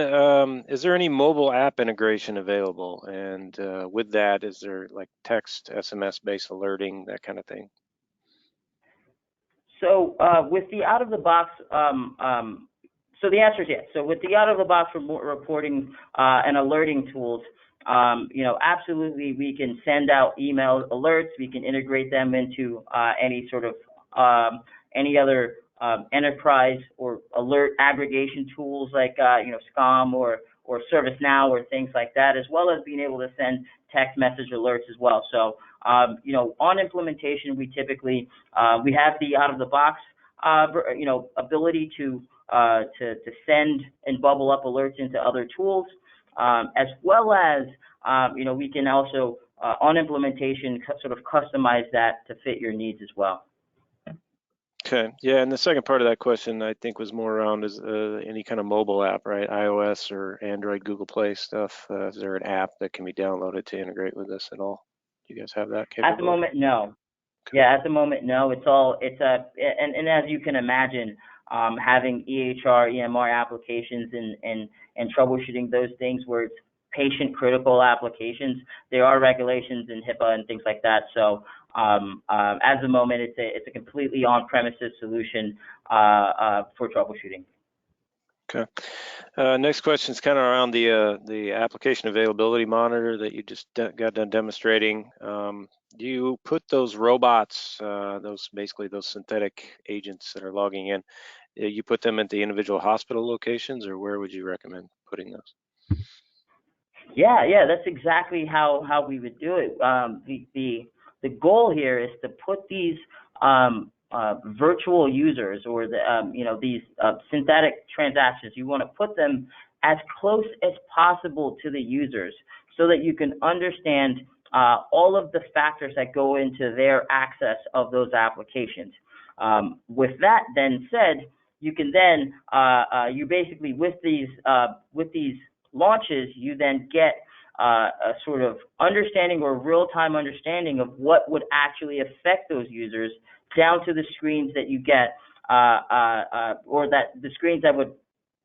is there any mobile app integration available? And with that, is there like text, SMS-based alerting, that kind of thing? So with the out-of-the-box, so the answer is yes. So with the out-of-the-box reporting and alerting tools, absolutely we can send out email alerts. We can integrate them into any sort of any other enterprise or alert aggregation tools like SCOM or ServiceNow or things like that, as well as being able to send text message alerts as well. So on implementation, we typically we have the out of the box ability to send and bubble up alerts into other tools, as well as we can also on implementation sort of customize that to fit your needs as well. Okay, yeah, and the second part of that question I think was more around is any kind of mobile app, right? iOS or Android, Google Play stuff. Is there an app that can be downloaded to integrate with this at all? Do you guys have that capability? At the moment, no. Okay. Yeah, at the moment, no. And as you can imagine, having EHR, EMR applications and troubleshooting those things where it's patient critical applications, there are regulations in HIPAA and things like that. So at the moment, it's a completely on-premises solution for troubleshooting. Okay. Next question is kind of around the application availability monitor that you just got done demonstrating. Do you put those robots, those synthetic agents that are logging in, you put them at the individual hospital locations, or where would you recommend putting those? Yeah, that's exactly how we would do it. The goal here is to put these virtual users or these synthetic transactions. You want to put them as close as possible to the users so that you can understand all of the factors that go into their access of those applications. With that then said, you can then you basically with these launches, you then get a sort of understanding or real-time understanding of what would actually affect those users down to the screens that you get, or that the screens that would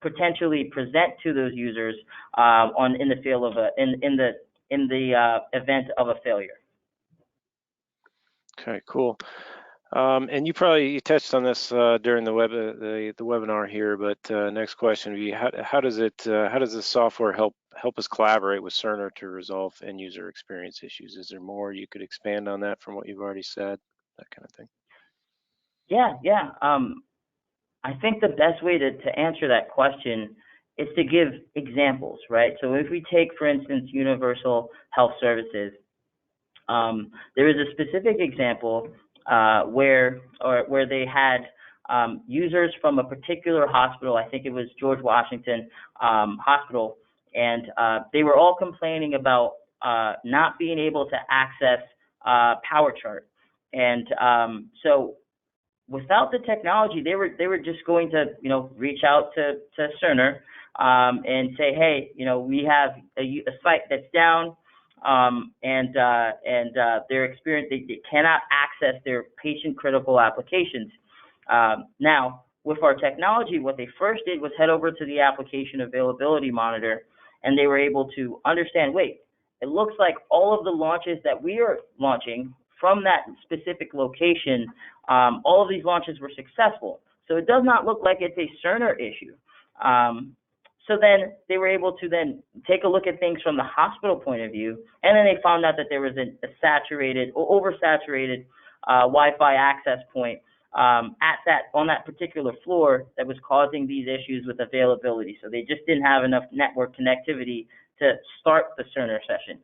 potentially present to those users in the field of in the event of a failure. Okay, cool. And you touched on this during the webinar here, but next question would be how does this software help us collaborate with Cerner to resolve end user experience issues? Is there more you could expand on that from what you've already said, that kind of thing? Yeah. I think the best way to answer that question is to give examples, right? So if we take, for instance, Universal Health Services, there is a specific example where they had users from a particular hospital. I think it was George Washington Hospital, and they were all complaining about not being able to access PowerChart. And so without the technology, they were just going to reach out to Cerner and say, hey, we have a site that's down. And their experience, they cannot access their patient critical applications. Now, with our technology, what they first did was head over to the application availability monitor, and they were able to understand, wait, it looks like all of the launches that we are launching from that specific location, all of these launches were successful. So it does not look like it's a Cerner issue. So then they were able to then take a look at things from the hospital point of view, and then they found out that there was a saturated or oversaturated Wi-Fi access point on that particular floor that was causing these issues with availability. So they just didn't have enough network connectivity to start the Cerner session.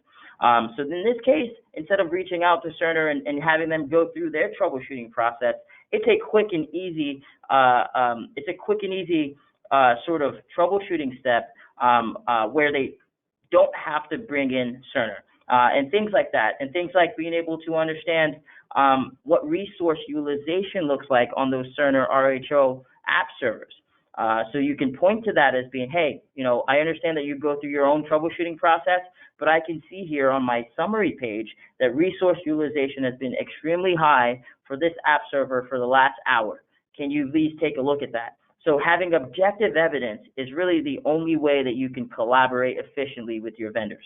So in this case, instead of reaching out to Cerner and having them go through their troubleshooting process, it's a quick and easy sort of troubleshooting step where they don't have to bring in Cerner and things like that, and things like being able to understand what resource utilization looks like on those Cerner RHO app servers. So you can point to that as being, hey, I understand that you go through your own troubleshooting process, but I can see here on my summary page that resource utilization has been extremely high for this app server for the last hour. Can you please take a look at that? So having objective evidence is really the only way that you can collaborate efficiently with your vendors.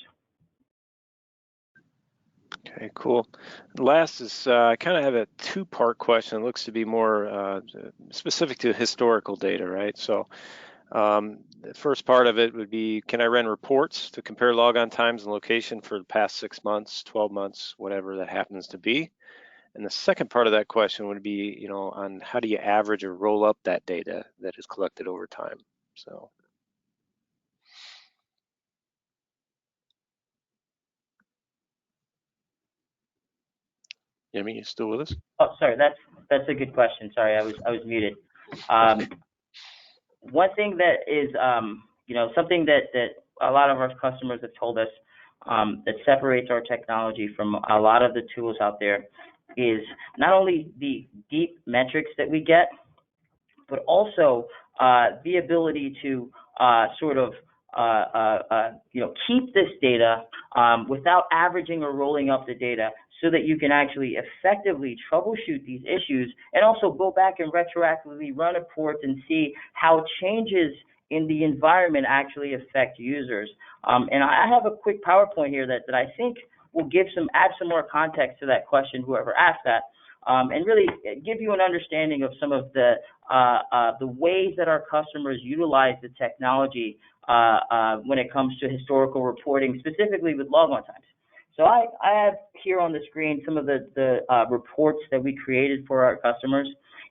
Okay, cool. Last is I kind of have a two-part question. It looks to be more specific to historical data, right? So The first part of it would be, can I run reports to compare logon times and location for the past 6 months, 12 months, whatever that happens to be? And the second part of that question would be, on how do you average or roll up that data that is collected over time? So. Yemi, you still with us? Oh, sorry, that's a good question. Sorry, I was muted. One thing that is, something that a lot of our customers have told us that separates our technology from a lot of the tools out there is not only the deep metrics that we get, but also the ability to keep this data without averaging or rolling up the data, so that you can actually effectively troubleshoot these issues, and also go back and retroactively run reports and see how changes in the environment actually affect users. And I have a quick PowerPoint here that I think will add some more context to that question, whoever asked that, and really give you an understanding of some of the ways that our customers utilize the technology when it comes to historical reporting, specifically with logon times. So I have here on the screen some of the reports that we created for our customers.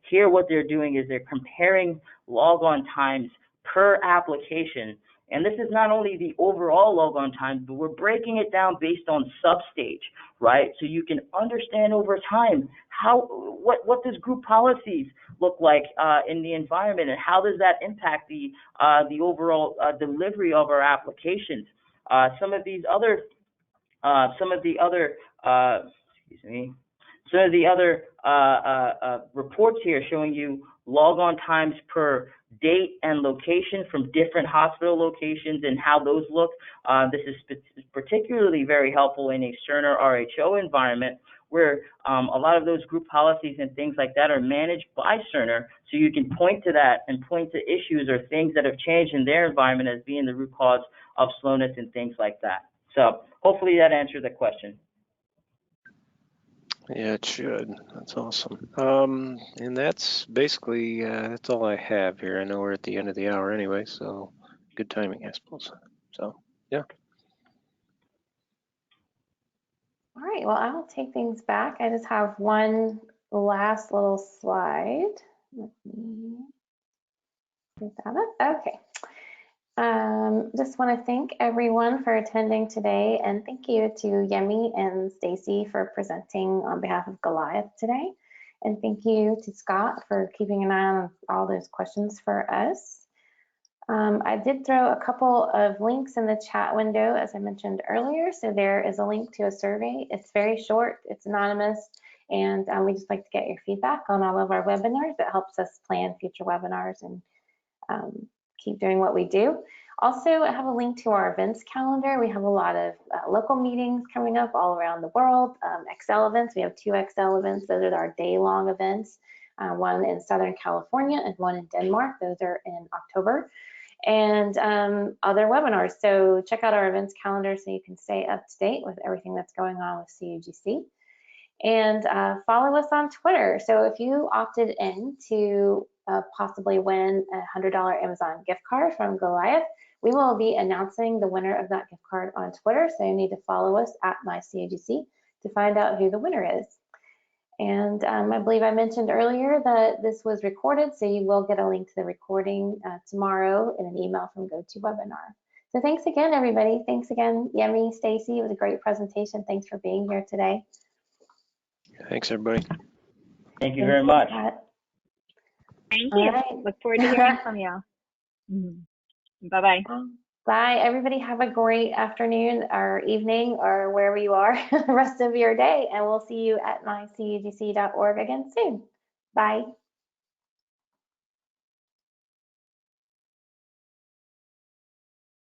Here, what they're doing is they're comparing logon times per application. And this is not only the overall logon time, but we're breaking it down based on substage, right? So you can understand over time what does group policies look like in the environment, and how does that impact the overall delivery of our applications. Some of the other reports here showing you logon times per date and location from different hospital locations and how those look. This is particularly very helpful in a Cerner RHO environment, where a lot of those group policies and things like that are managed by Cerner, so you can point to that and point to issues or things that have changed in their environment as being the root cause of slowness and things like that. So hopefully that answered the question. Yeah, it should. That's awesome. And that's basically, that's all I have here. I know we're at the end of the hour anyway, so good timing, I suppose. So, yeah. All right, well, I'll take things back. I just have one last little slide. Let me get that up. Okay. Just want to thank everyone for attending today, and thank you to Yemi and Stacy for presenting on behalf of Goliath today. And thank you to Scott for keeping an eye on all those questions for us. I did throw a couple of links in the chat window, as I mentioned earlier. So there is a link to a survey. It's very short, it's anonymous, and we just like to get your feedback on all of our webinars. It helps us plan future webinars and keep doing what we do. Also, I have a link to our events calendar. We have a lot of local meetings coming up all around the world. Excel events, we have 2 Excel events. Those are our day-long events, one in Southern California and one in Denmark. Those are in October. And other webinars. So check out our events calendar so you can stay up to date with everything that's going on with CUGC. And follow us on Twitter. So if you opted in to possibly win a $100 Amazon gift card from Goliath, we will be announcing the winner of that gift card on Twitter. So you need to follow us at myCUGC to find out who the winner is. And I believe I mentioned earlier that this was recorded, so you will get a link to the recording tomorrow in an email from GoToWebinar. So thanks again, everybody. Thanks again, Yemi, Stacy. It was a great presentation. Thanks for being here today. Thanks, everybody. Thank you very much. Thank you. Right. Look forward to hearing from you. Bye-bye. Bye, everybody. Have a great afternoon or evening or wherever you are the rest of your day. And we'll see you at mycugc.org again soon. Bye.